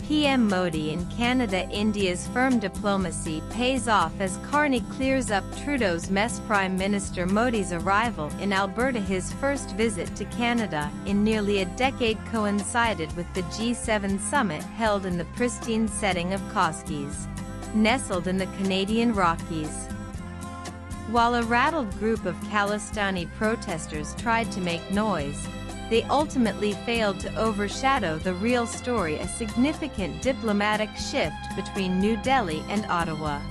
PM Modi in Canada. India's firm diplomacy pays off as Carney clears up Trudeau's mess. Prime Minister Modi's arrival in Alberta, his first visit to Canada in nearly a decade, coincided with the G7 summit held in the pristine setting of Koskies, nestled in the Canadian Rockies. While a rattled group of Khalistani protesters tried to make noise, they ultimately failed to overshadow the real story: a significant diplomatic shift between New Delhi and Ottawa.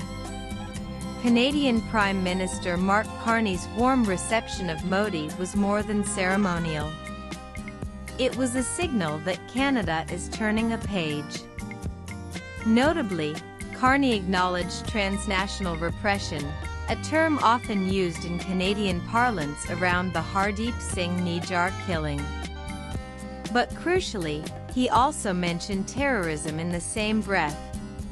Canadian Prime Minister Mark Carney's warm reception of Modi was more than ceremonial. It was a signal that Canada is turning a page. Notably, Carney acknowledged transnational repression, a term often used in Canadian parlance around the Hardeep Singh Nijjar killing. But crucially, he also mentioned terrorism in the same breath,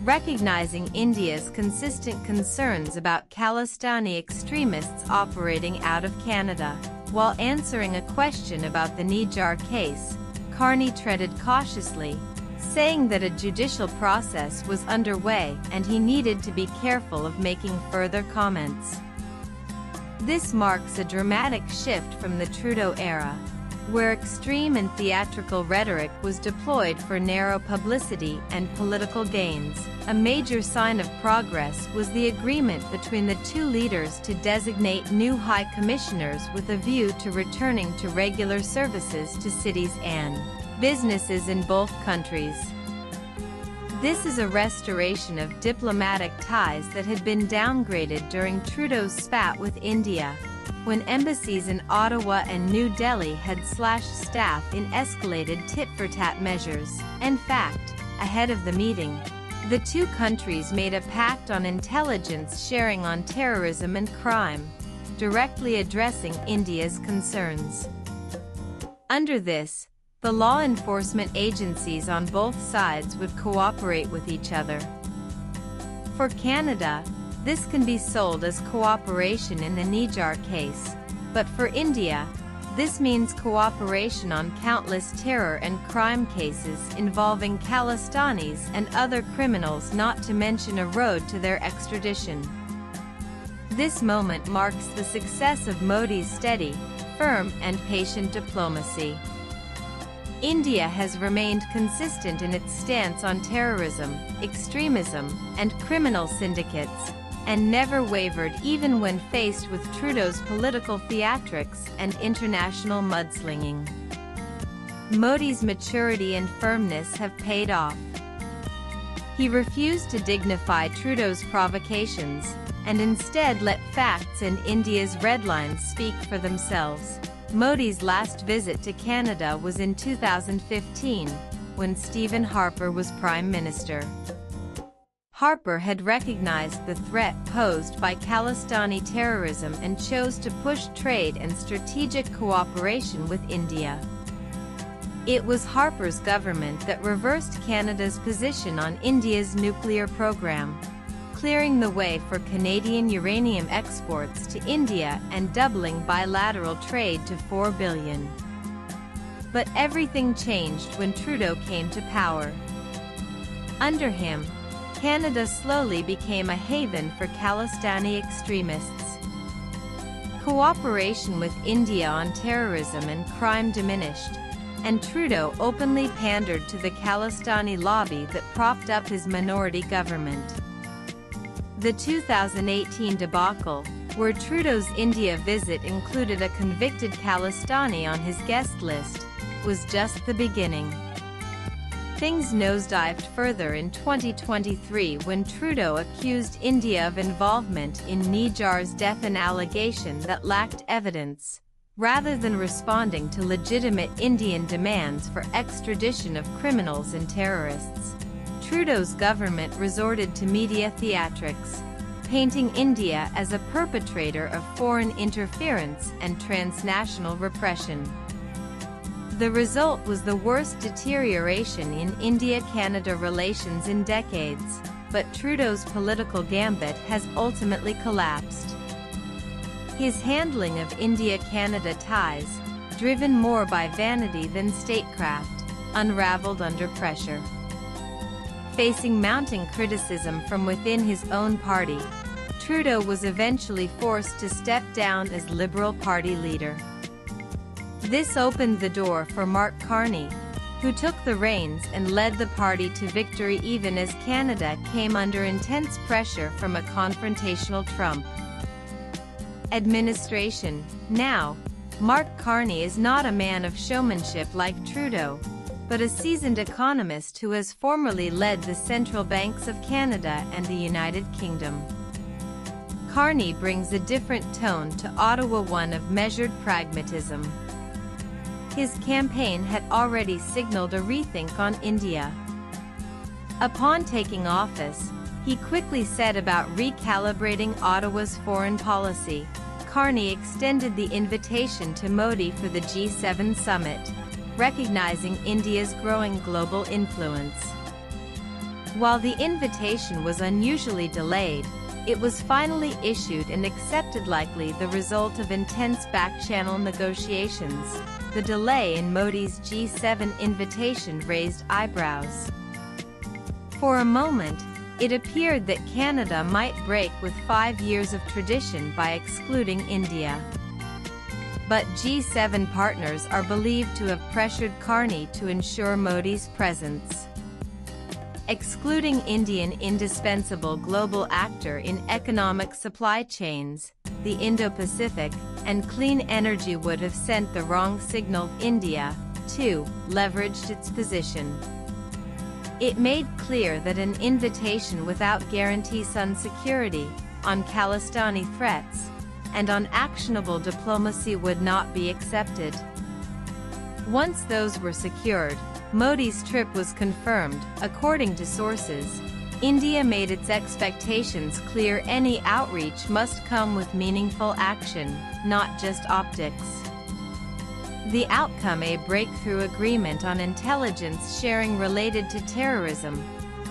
recognizing India's consistent concerns about Khalistani extremists operating out of Canada. While answering a question about the Nijjar case, Carney treaded cautiously, saying that a judicial process was underway and he needed to be careful of making further comments. This marks a dramatic shift from the Trudeau era, where extreme and theatrical rhetoric was deployed for narrow publicity and political gains. A major sign of progress was the agreement between the two leaders to designate new high commissioners with a view to returning to regular services to cities and businesses in both countries. This is a restoration of diplomatic ties that had been downgraded during Trudeau's spat with India, when embassies in Ottawa and New Delhi had slashed staff in escalated tit-for-tat measures. In fact, ahead of the meeting, the two countries made a pact on intelligence sharing on terrorism and crime, directly addressing India's concerns. Under this, the law enforcement agencies on both sides would cooperate with each other. For Canada, this can be sold as cooperation in the Nijjar case, but for India, this means cooperation on countless terror and crime cases involving Khalistanis and other criminals, not to mention a road to their extradition. This moment marks the success of Modi's steady, firm, and patient diplomacy. India has remained consistent in its stance on terrorism, extremism, and criminal syndicates, and never wavered even when faced with Trudeau's political theatrics and international mudslinging. Modi's maturity and firmness have paid off. He refused to dignify Trudeau's provocations, and instead let facts and India's red lines speak for themselves. Modi's last visit to Canada was in 2015, when Stephen Harper was Prime Minister. Harper had recognized the threat posed by Khalistani terrorism and chose to push trade and strategic cooperation with India. It was Harper's government that reversed Canada's position on India's nuclear program, clearing the way for Canadian uranium exports to India and doubling bilateral trade to $4 billion. But everything changed when Trudeau came to power. Under him, Canada slowly became a haven for Khalistani extremists. Cooperation with India on terrorism and crime diminished, and Trudeau openly pandered to the Khalistani lobby that propped up his minority government. The 2018 debacle, where Trudeau's India visit included a convicted Khalistani on his guest list, was just the beginning. Things nosedived further in 2023 when Trudeau accused India of involvement in Nijjar's death, an allegation that lacked evidence. Rather than responding to legitimate Indian demands for extradition of criminals and terrorists, Trudeau's government resorted to media theatrics, painting India as a perpetrator of foreign interference and transnational repression. The result was the worst deterioration in India-Canada relations in decades, but Trudeau's political gambit has ultimately collapsed. His handling of India-Canada ties, driven more by vanity than statecraft, unraveled under pressure. Facing mounting criticism from within his own party, Trudeau was eventually forced to step down as Liberal Party leader. This opened the door for Mark Carney, who took the reins and led the party to victory even as Canada came under intense pressure from a confrontational Trump administration. Now, Mark Carney is not a man of showmanship like Trudeau, but a seasoned economist who has formerly led the central banks of Canada and the United Kingdom. Carney brings a different tone to Ottawa, one of measured pragmatism. His campaign had already signaled a rethink on India. Upon taking office, he quickly set about recalibrating Ottawa's foreign policy. Carney extended the invitation to Modi for the G7 summit, recognizing India's growing global influence. While the invitation was unusually delayed, it was finally issued and accepted, likely the result of intense back-channel negotiations. The delay in Modi's G7 invitation raised eyebrows. For a moment, it appeared that Canada might break with 5 years of tradition by excluding India. But G7 partners are believed to have pressured Carney to ensure Modi's presence. Excluding Indian indispensable global actor in economic supply chains, the Indo-Pacific, and clean energy would have sent the wrong signal. India, too, leveraged its position. It made clear that an invitation without guarantees on security, on Khalistani threats, and on actionable diplomacy would not be accepted. Once those were secured, Modi's trip was confirmed. According to sources, India made its expectations clear: any outreach must come with meaningful action, not just optics. The outcome: a breakthrough agreement on intelligence sharing related to terrorism,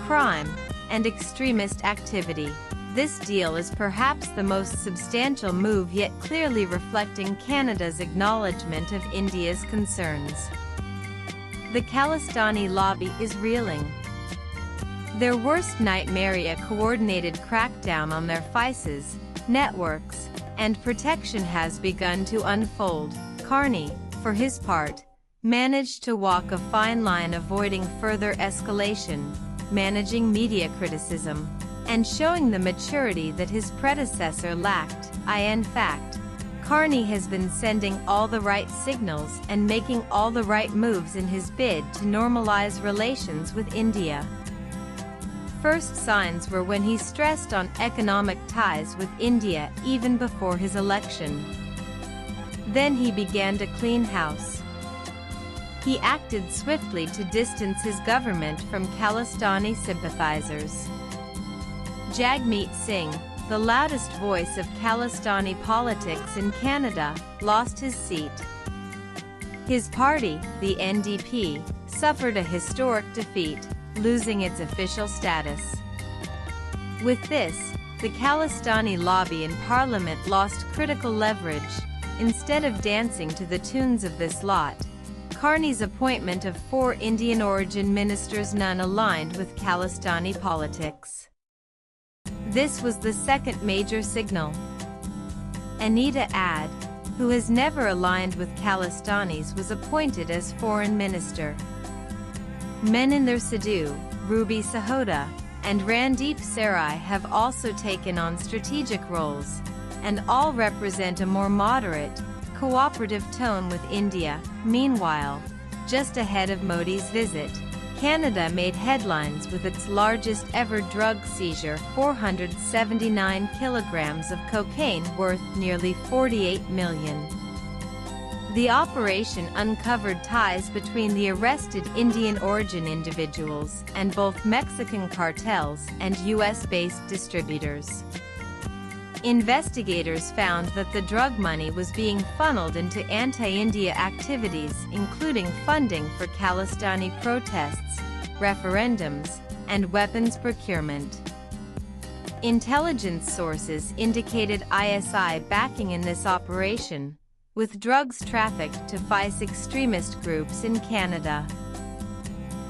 crime, and extremist activity. This deal is perhaps the most substantial move yet, clearly reflecting Canada's acknowledgement of India's concerns. The Khalistani lobby is reeling. Their worst nightmare: a coordinated crackdown on their vices, networks, and protection has begun to unfold. Carney, for his part, managed to walk a fine line, avoiding further escalation, managing media criticism, and showing the maturity that his predecessor lacked. In fact, Carney has been sending all the right signals and making all the right moves in his bid to normalize relations with India. First signs were when he stressed on economic ties with India even before his election. Then he began to clean house. He acted swiftly to distance his government from Khalistani sympathizers. Jagmeet Singh, the loudest voice of Khalistani politics in Canada, lost his seat. His party, the NDP, suffered a historic defeat, losing its official status. With this, the Khalistani lobby in Parliament lost critical leverage. Instead of dancing to the tunes of this lot, Carney's appointment of 4 Indian origin ministers, none aligned with Khalistani politics. This was the second major signal. Anita Ad, who has never aligned with Khalistanis, was appointed as foreign minister. Meninder Sidhu, Ruby Sahota, and Randeep Sarai have also taken on strategic roles, and all represent a more moderate, cooperative tone with India. Meanwhile, just ahead of Modi's visit, Canada made headlines with its largest ever drug seizure: 479 kilograms of cocaine worth nearly $48 million. The operation uncovered ties between the arrested Indian origin individuals and both Mexican cartels and US-based distributors. Investigators found that the drug money was being funneled into anti-India activities, including funding for Khalistani protests, referendums, and weapons procurement. Intelligence sources indicated ISI backing in this operation, with drugs trafficked to fight extremist groups in Canada.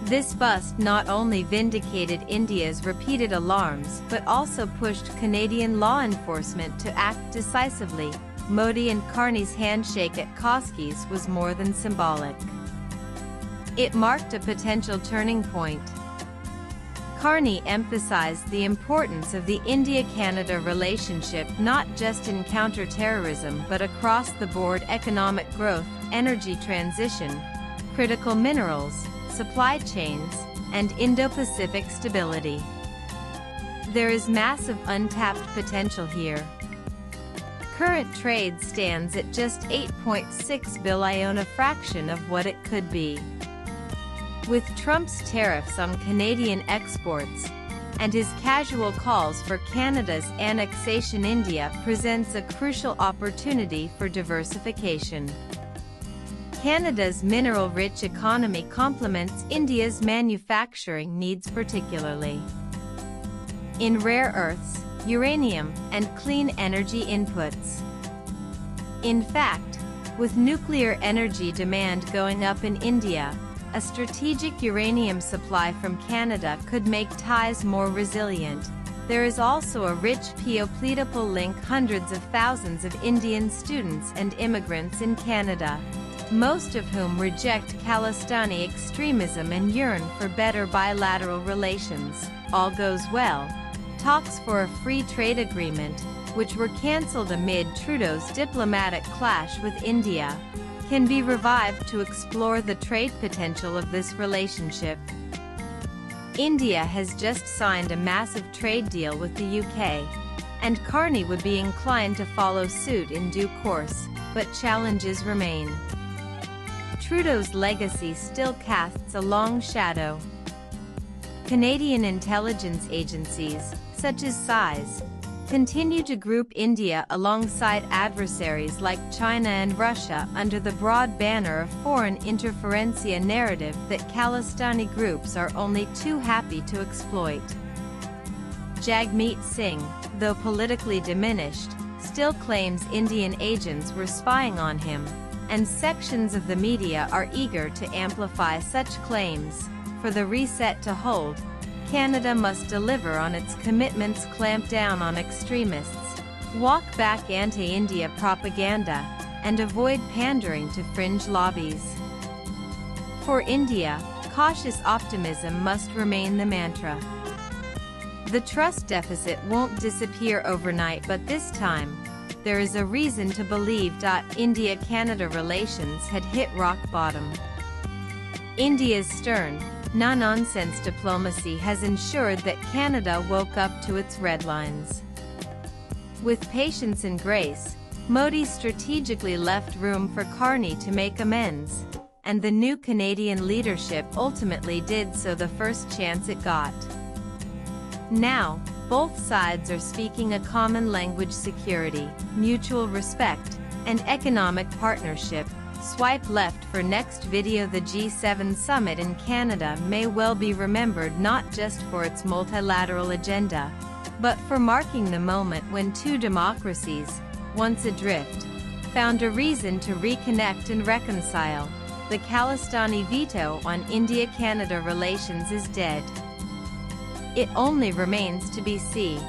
This bust not only vindicated India's repeated alarms but also pushed Canadian law enforcement to act decisively. Modi and Carney's handshake at Koski's was more than symbolic. It marked a potential turning point. Carney emphasized the importance of the India-Canada relationship not just in counter-terrorism but across-the-board economic growth, energy transition, critical minerals, supply chains, and Indo-Pacific stability. There is massive untapped potential here. Current trade stands at just $8.6 billion, a fraction of what it could be. With Trump's tariffs on Canadian exports and his casual calls for Canada's annexation, India presents a crucial opportunity for diversification. Canada's mineral-rich economy complements India's manufacturing needs, particularly in rare earths, uranium, and clean energy inputs. In fact, with nuclear energy demand going up in India, a strategic uranium supply from Canada could make ties more resilient. There is also a rich geopolitical link: hundreds of thousands of Indian students and immigrants in Canada, most of whom reject Khalistani extremism and yearn for better bilateral relations. All goes well, talks for a free trade agreement, which were cancelled amid Trudeau's diplomatic clash with India, can be revived to explore the trade potential of this relationship. India has just signed a massive trade deal with the UK, and Carney would be inclined to follow suit in due course, but challenges remain. Trudeau's legacy still casts a long shadow. Canadian intelligence agencies, such as SISE, continue to group India alongside adversaries like China and Russia under the broad banner of foreign interference, a narrative that Khalistani groups are only too happy to exploit. Jagmeet Singh, though politically diminished, still claims Indian agents were spying on him, and sections of the media are eager to amplify such claims. For the reset to hold, Canada must deliver on its commitments, clamp down on extremists, walk back anti-India propaganda, and avoid pandering to fringe lobbies. For India, cautious optimism must remain the mantra. The trust deficit won't disappear overnight, but this time, there is a reason to believe India-Canada relations had hit rock bottom. India's stern, no-nonsense diplomacy has ensured that Canada woke up to its red lines. With patience and grace, Modi strategically left room for Carney to make amends, and the new Canadian leadership ultimately did so the first chance it got. Now, both sides are speaking a common language: security, mutual respect, and economic partnership. Swipe left for next video. The G7 summit in Canada may well be remembered not just for its multilateral agenda, but for marking the moment when two democracies, once adrift, found a reason to reconnect and reconcile. The Khalistani veto on India-Canada relations is dead. It only remains to be seen